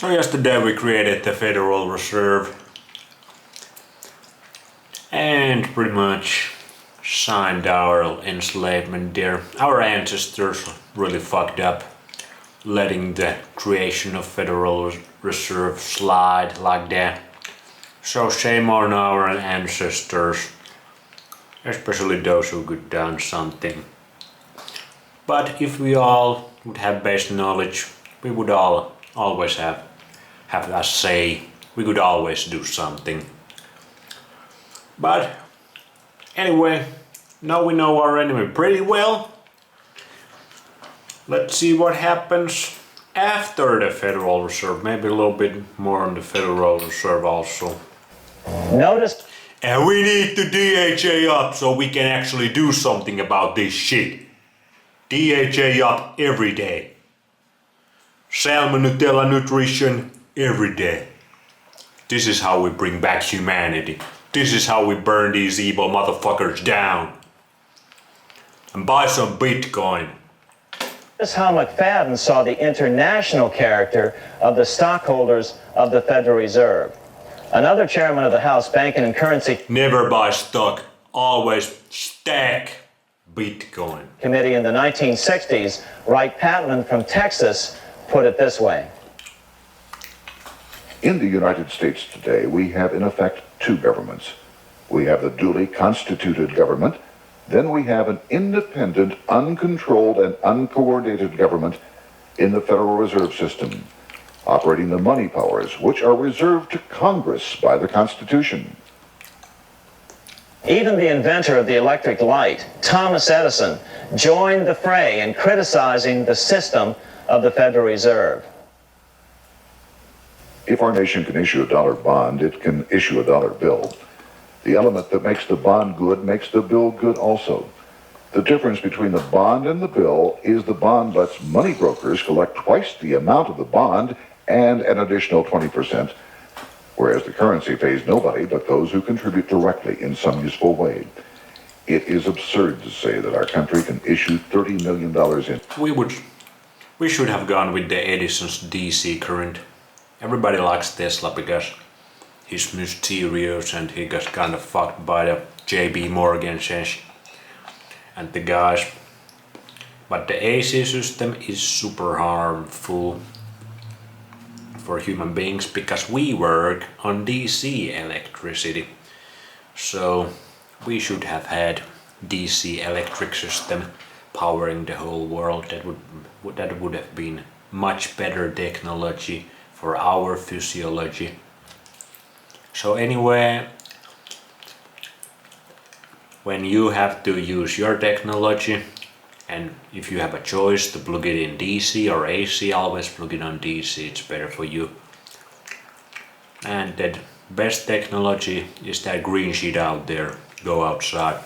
So yesterday we created the Federal Reserve and pretty much signed our enslavement there. Our ancestors really fucked up letting the creation of Federal Reserve slide like that. So shame on our ancestors, especially those who could done something. But if we all would have basic knowledge, we would all always have a say. We could always do something. But anyway, now we know our enemy pretty well. Let's see what happens after the Federal Reserve. Maybe a little bit more on the Federal Reserve also. Notice. And we need to DHA up so we can actually do something about this shit. DHA up every day. Salmon Nutella nutrition every day. This is how we bring back humanity. This is how we burn these evil motherfuckers down. And buy some Bitcoin. This is how McFadden saw the international character of the stockholders of the Federal Reserve. Another chairman of the House Banking and Currency Never buy stock, always stack Bitcoin. Committee in the 1960s, Wright Patman from Texas, put it this way. In the United States today, we have in effect two governments. We have the duly constituted government, then we have an independent, uncontrolled, and uncoordinated government in the Federal Reserve System, operating the money powers which are reserved to Congress by the Constitution. Even the inventor of the electric light, Thomas Edison, joined the fray in criticizing the system of the Federal Reserve. If our nation can issue a dollar bond, it can issue a dollar bill. The element that makes the bond good makes the bill good also. The difference between the bond and the bill is the bond lets money brokers collect twice the amount of the bond and an additional 20%, whereas the currency pays nobody but those who contribute directly in some useful way. It is absurd to say that our country can issue $30 million in. We should have gone with the Edison's DC current. Everybody likes Tesla because he's mysterious and he got kind of fucked by the JB Morgensens and the guys. But the AC system is super harmful for human beings because we work on DC electricity. So we should have had DC electric system powering the whole world. That would have been much better technology for our physiology. So anyway, when you have to use your technology, and if you have a choice to plug it in DC or AC, always plug it on DC, it's better for you. And the best technology is that green sheet out there. Go outside.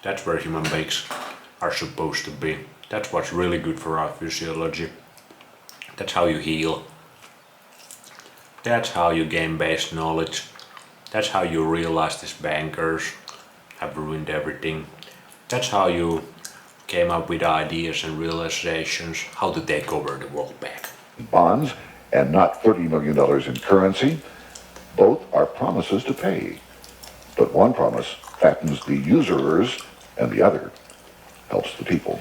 That's where human beings are supposed to be. That's what's really good for our physiology. That's how you heal. That's how you gain base knowledge. That's how you realize these bankers have ruined everything. That's how you came up with ideas and realizations how to take over the world back. Bonds and not $30 million in currency. Both are promises to pay. But one promise fattens the usurers and the other helps the people.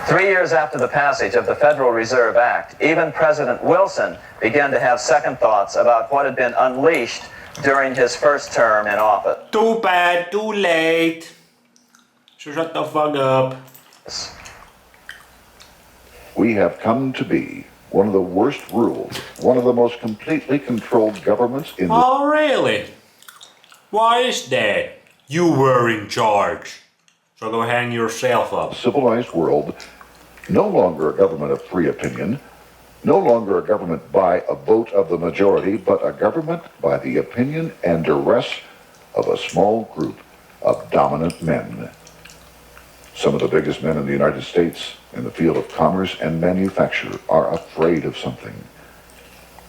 3 years after the passage of the Federal Reserve Act, even President Wilson began to have second thoughts about what had been unleashed during his first term in office. Too bad, too late. So shut the fuck up. We have come to be one of the worst ruled, one of the most completely controlled governments in the... Oh really? Why is that? You were in charge. So go hang yourself up. civilized world, no longer a government of free opinion, no longer a government by a vote of the majority, but a government by the opinion and duress of a small group of dominant men. Some of the biggest men in the United States in the field of commerce and manufacture are afraid of something.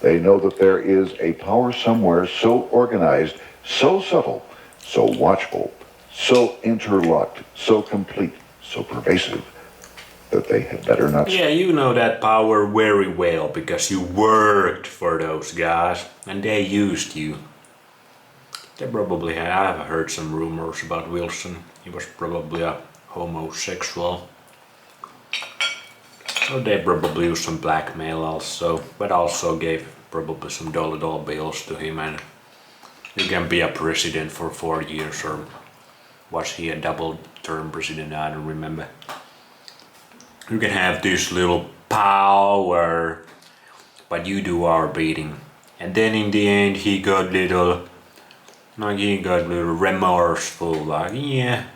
They know that there is a power somewhere so organized, so subtle, so watchful, so interlocked, so complete, so pervasive, that they had better not. Yeah, you know that power very well because you worked for those guys and they used you. They probably had, I've heard some rumors about Wilson. He was probably a homosexual. So they probably used some blackmail also, but also gave probably some dollar bills to him, and you can be a president for 4 years, or was he a double term president? I don't remember. You can have this little power, but you do our beating. And then in the end he got little remorseful, like, yeah,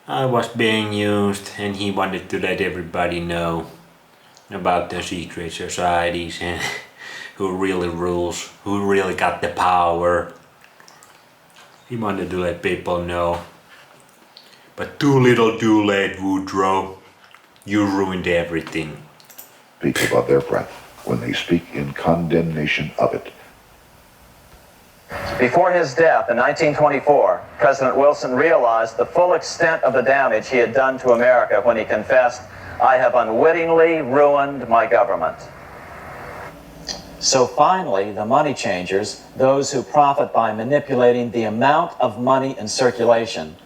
I was being used, and he wanted to let everybody know about the secret societies and who really rules, who really got the power. He wanted to let people know. But too little too late, Woodrow. You ruined everything. Speak above their breath when they speak in condemnation of it. Before his death in 1924, President Wilson realized the full extent of the damage he had done to America when he confessed, "I have unwittingly ruined my government." So finally, the money changers, those who profit by manipulating the amount of money in circulation,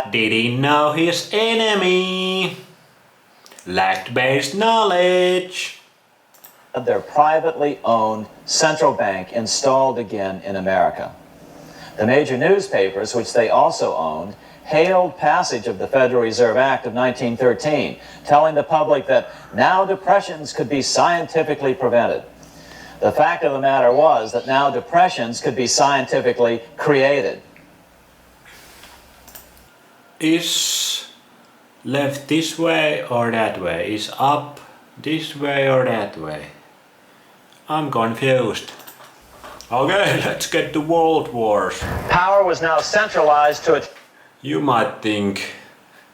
Did he know his enemy? Lacked base knowledge. their privately owned central bank installed again in America. The major newspapers, which they also owned, hailed passage of the Federal Reserve Act of 1913, telling the public that now depressions could be scientifically prevented. The fact of the matter was that now depressions could be scientifically created. Is left this way or that way? Is up this way or that way? I'm confused. Okay, let's get to World Wars. Power was now centralized to its... You might think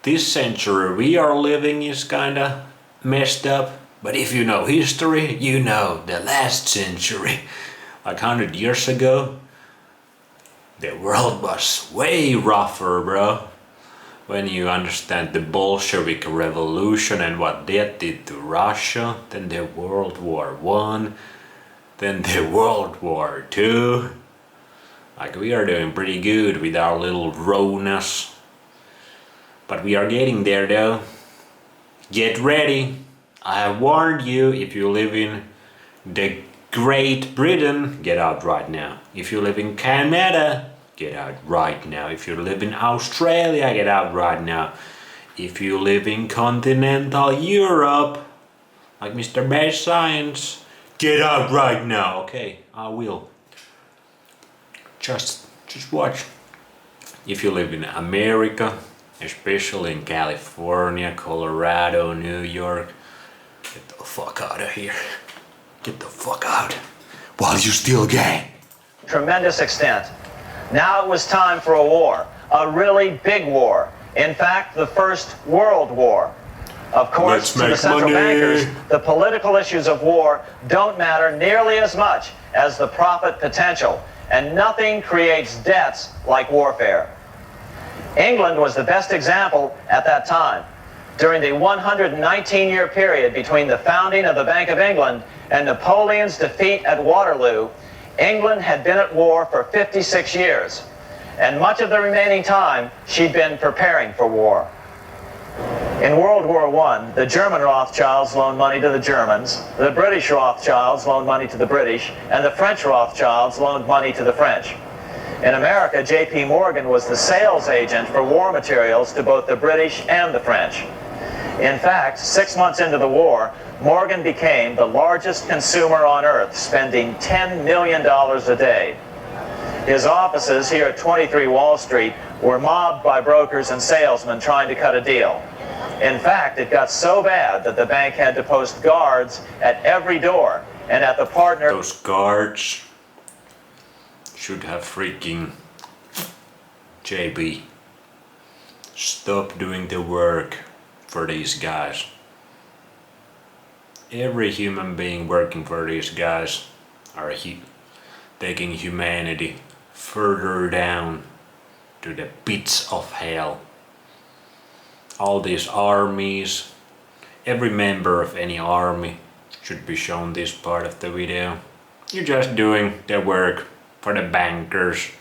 this century we are living is kinda messed up, but if you know history, you know the last century, like 100 years ago, the world was way rougher, bro. When you understand the Bolshevik revolution and what that did to Russia, then the World War I, then the World War II. Like, we are doing pretty good with our little Ronas. But we are getting there though. Get ready. I have warned you, if you live in the Great Britain, get out right now. If you live in Canada, get out right now. If you live in Australia, get out right now. If you live in continental Europe, like Mr. Base Science, get out right now. Okay, I will. Just watch. If you live in America, especially in California, Colorado, New York, get the fuck out of here. Get the fuck out while you still can. tremendous extent. Now it was time for a war, a really big war. In fact, the First World War. Of course, to the central bankers, the political issues of war don't matter nearly as much as the profit potential, and nothing creates debts like warfare. England was the best example at that time. During the 119-year period between the founding of the Bank of England and Napoleon's defeat at Waterloo, England had been at war for 56 years, and much of the remaining time she'd been preparing for war. In World War I, the German Rothschilds loaned money to the Germans, the British Rothschilds loaned money to the British, and the French Rothschilds loaned money to the French. In America, J.P. Morgan was the sales agent for war materials to both the British and the French. In fact, 6 months into the war, Morgan became the largest consumer on earth, spending $10 million a day. His offices here at 23 Wall Street were mobbed by brokers and salesmen trying to cut a deal. In fact, it got so bad that the bank had to post guards at every door and at the partner... Those guards should have freaking JB. Stop doing the work for these guys. Every human being working for these guys are taking humanity further down to the pits of hell. All these armies, Every member of any army should be shown this part of the video. You're just doing the work for the bankers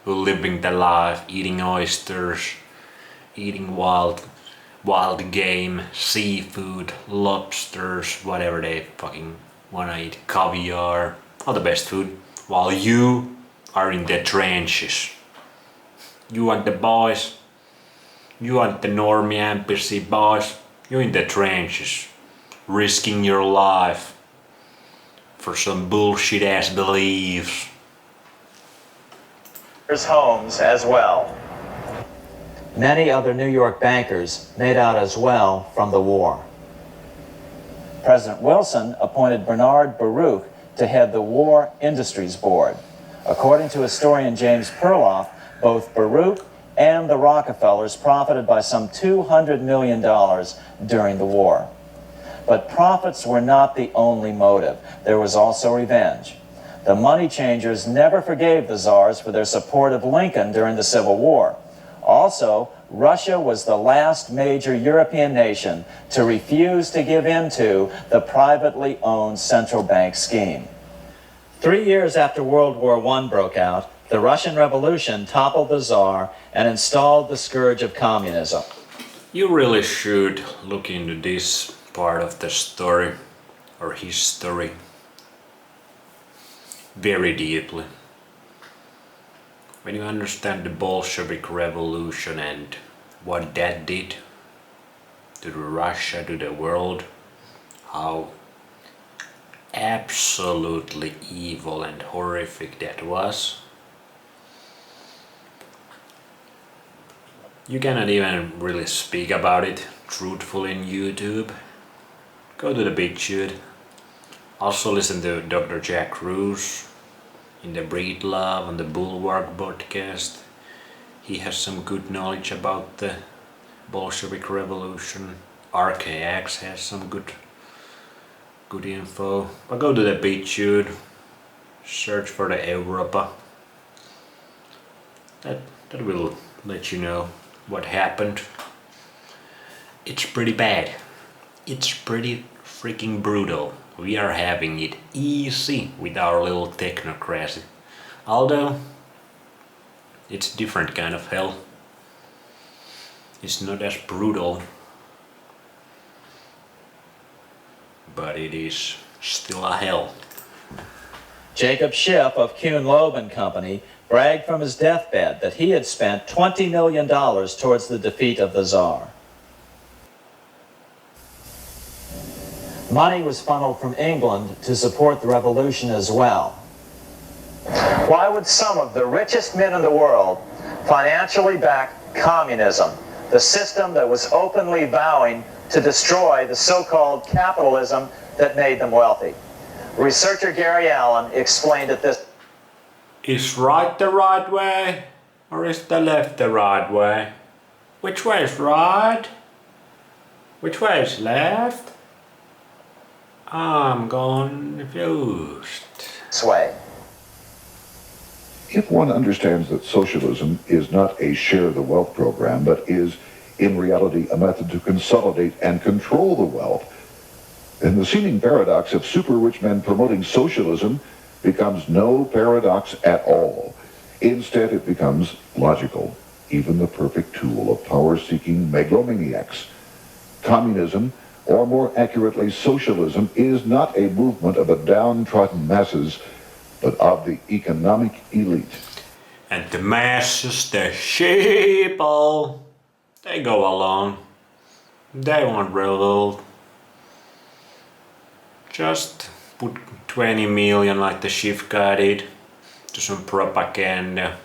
who living the life, eating oysters, eating wild game, seafood, lobsters, whatever they fucking wanna eat, caviar, all the best food, while you are in the trenches. You want the boys, you want the normie NPC boys, you're in the trenches, risking your life for some bullshit ass beliefs. Homes as well. Many other New York bankers made out as well from the war. President Wilson appointed Bernard Baruch to head the War Industries Board. According to historian James Perloff, both Baruch and the Rockefellers profited by some $200 million during the war. But profits were not the only motive. There was also revenge. The money changers never forgave the czars for their support of Lincoln during the Civil War. Also, Russia was the last major European nation to refuse to give in to the privately owned central bank scheme. 3 years after World War I broke out, the Russian Revolution toppled the Tsar and installed the scourge of communism. You really should look into this part of the story, or history, very deeply. When you understand the Bolshevik Revolution and what that did to Russia, to the world, how absolutely evil and horrific that was, you cannot even really speak about it truthfully in YouTube. Go to the BitChute. Also listen to Dr. Jack Cruz in the Breed Love on the Bulwark podcast. He has some good knowledge about the Bolshevik Revolution. RKX has some good info. But go to the BitChute, search for the Europa. That will let you know what happened. It's pretty bad. It's pretty freaking brutal. We are having it easy with our little technocracy. Although, it's a different kind of hell. It's not as brutal, but it is still a hell. Jacob Schiff of Kuhn Loeb and Company bragged from his deathbed that he had spent $20 million towards the defeat of the Tsar. Money was funneled from England to support the revolution as well. Why would some of the richest men in the world financially back communism, the system that was openly vowing to destroy the so-called capitalism that made them wealthy? Researcher Gary Allen explained it this: Is right the right way, or is the left the right way? Which way is right? Which way is left? I'm confused. way. If one understands that socialism is not a share the wealth program, but is in reality a method to consolidate and control the wealth, then the seeming paradox of super rich men promoting socialism becomes no paradox at all. Instead, it becomes logical, even the perfect tool of power-seeking megalomaniacs. Communism, or more accurately socialism, is not a movement of the downtrodden masses, but of the economic elite. And the masses, the sheeple, they go along. They won't revolt. Just put 20 million like the Schiff guy did to some propaganda.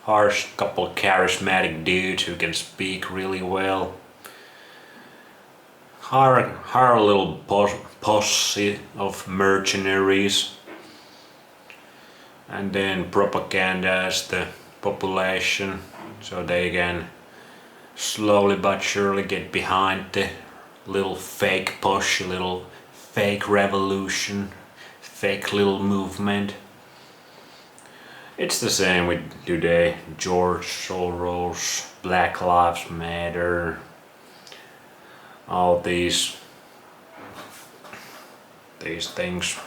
Harsh couple charismatic dudes who can speak really well. Hire a little posse of mercenaries, and then propagandize the population so they can slowly but surely get behind the little fake push, little fake revolution, fake little movement. It's the same with today. George Soros, Black Lives Matter, all these these things.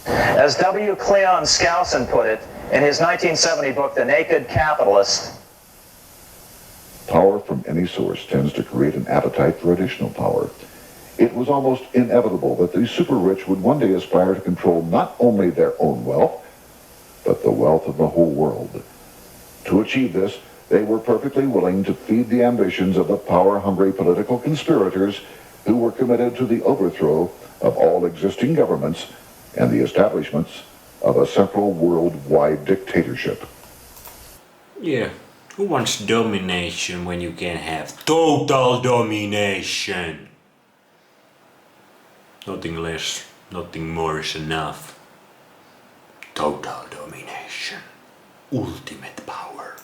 As W. Cleon Skousen put it in his 1970 book, The Naked Capitalist, power from any source tends to create an appetite for additional power. It was almost inevitable that the super-rich would one day aspire to control not only their own wealth, but the wealth of the whole world. To achieve this, they were perfectly willing to feed the ambitions of the power-hungry political conspirators who were committed to the overthrow of all existing governments and the establishments of a central worldwide dictatorship. Yeah, who wants domination when you can have total domination? Nothing less, nothing more is enough. Total domination. Ultimate power.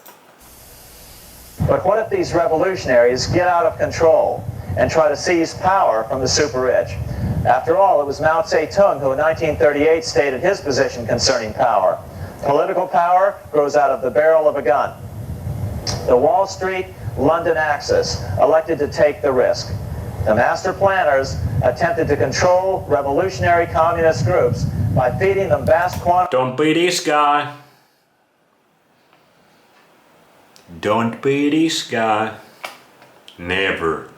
but what if these revolutionaries get out of control and try to seize power from the super-rich? After all, it was Mao Zedong who in 1938 stated his position concerning power. Political power grows out of the barrel of a gun. The Wall Street London axis elected to take the risk. The master planners attempted to control revolutionary communist groups by feeding them vast quantities. Don't be this guy. Don't be this guy. Never.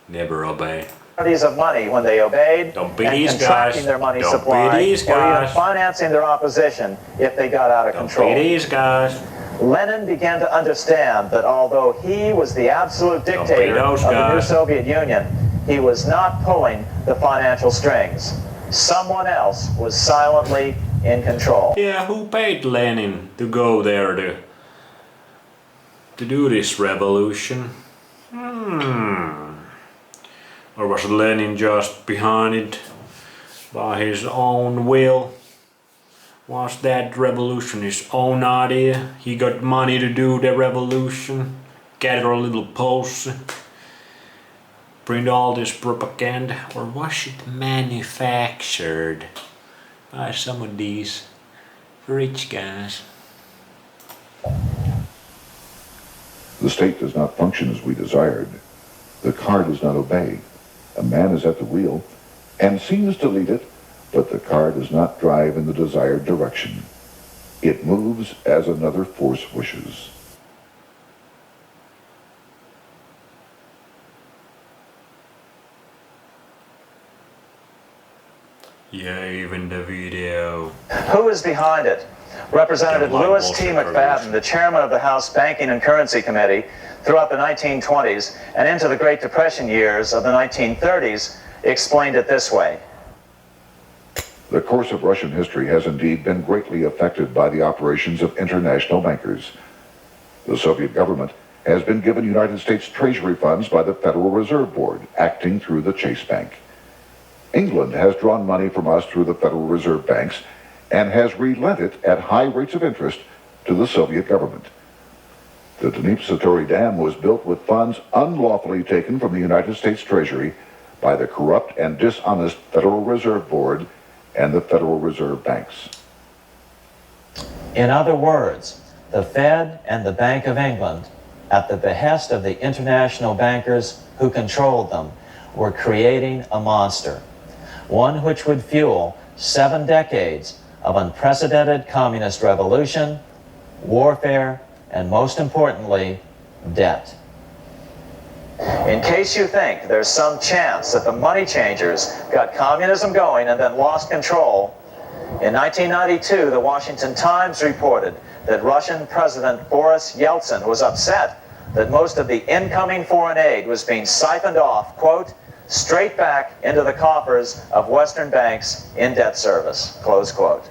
Never obey. Of money when they obeyed, Don't be and these contracting guys. their money Don't supply, be these or even guys. financing their opposition if they got out of Don't control. be these guys. Lenin began to understand that although he was the absolute Don't be dictator those of the new guys. Soviet Union, he was not pulling the financial strings. Someone else was silently in control. Yeah, who paid Lenin to go there to do this revolution? Or was Lenin just behind it by his own will? Was that revolution his own idea? He got money to do the revolution, gather a little posse, print all this propaganda, or was it manufactured by some of these rich guys? The state does not function as we desired. The car does not obey. A man is at the wheel and seems to lead it, but the car does not drive in the desired direction. It moves as another force wishes. Yeah, even the video. Who is behind it? Representative Don't like Louis T. Bolshevik McFadden, revolution. the chairman of the House Banking and Currency Committee, throughout the 1920s and into the Great Depression years of the 1930s, explained it this way. The course of Russian history has indeed been greatly affected by the operations of international bankers. The Soviet government has been given United States Treasury funds by the Federal Reserve Board, acting through the Chase Bank. England has drawn money from us through the Federal Reserve banks and has relent it at high rates of interest to the Soviet government. The Dnipro Dam was built with funds unlawfully taken from the United States Treasury by the corrupt and dishonest Federal Reserve Board and the Federal Reserve banks. In other words, the Fed and the Bank of England, at the behest of the international bankers who controlled them, were creating a monster, one which would fuel 7 decades of unprecedented communist revolution, warfare, and most importantly, debt. In case you think there's some chance that the money changers got communism going and then lost control, in 1992, the Washington Times reported that Russian President Boris Yeltsin was upset that most of the incoming foreign aid was being siphoned off, quote, straight back into the coffers of Western banks in debt service, close quote.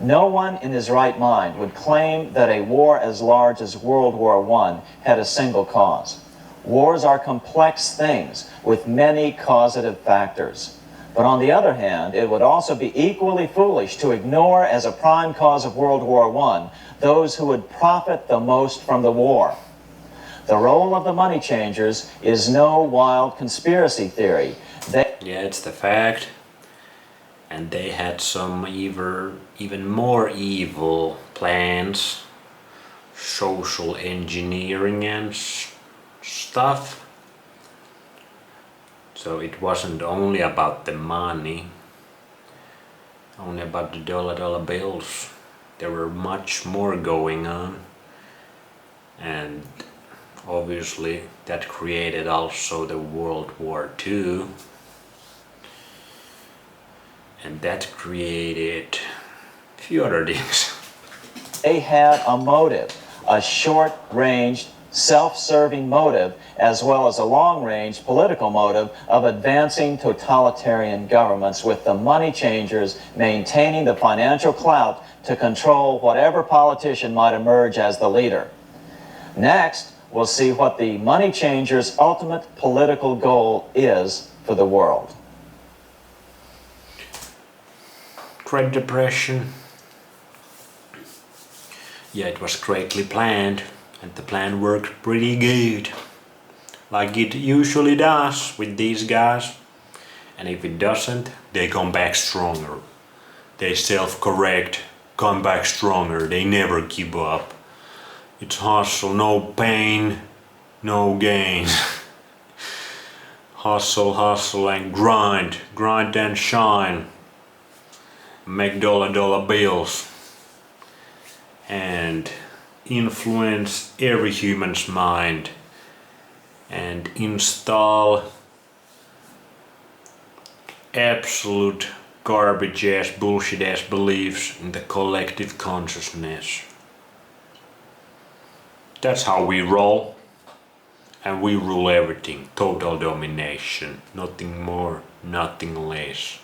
No one in his right mind would claim that a war as large as World War I had a single cause. Wars are complex things with many causative factors. But on the other hand, it would also be equally foolish to ignore as a prime cause of World War I those who would profit the most from the war. The role of the money changers is no wild conspiracy theory. Yeah, it's the fact. And they had some even more evil plans, social engineering and stuff, So it wasn't only about the money, only about the dollar bills. There were much more going on, and obviously that created also the World War II, and that created a few other things. They had a motive, a short-range, self-serving motive, as well as a long-range political motive of advancing totalitarian governments, with the money changers maintaining the financial clout to control whatever politician might emerge as the leader. Next, we'll see what the money changers' ultimate political goal is for the world. Great Depression. Yeah, it was greatly planned, and the plan worked pretty good, like it usually does with these guys. And if it doesn't, they come back stronger. They self-correct, come back stronger, they never give up. It's hustle, no pain, no gain. Hustle, hustle and grind, grind and shine. Make dollar bills. And influence every human's mind. And install absolute garbage ass, bullshit ass beliefs in the collective consciousness. That's how we roll, and we rule everything. Total domination, nothing more, nothing less.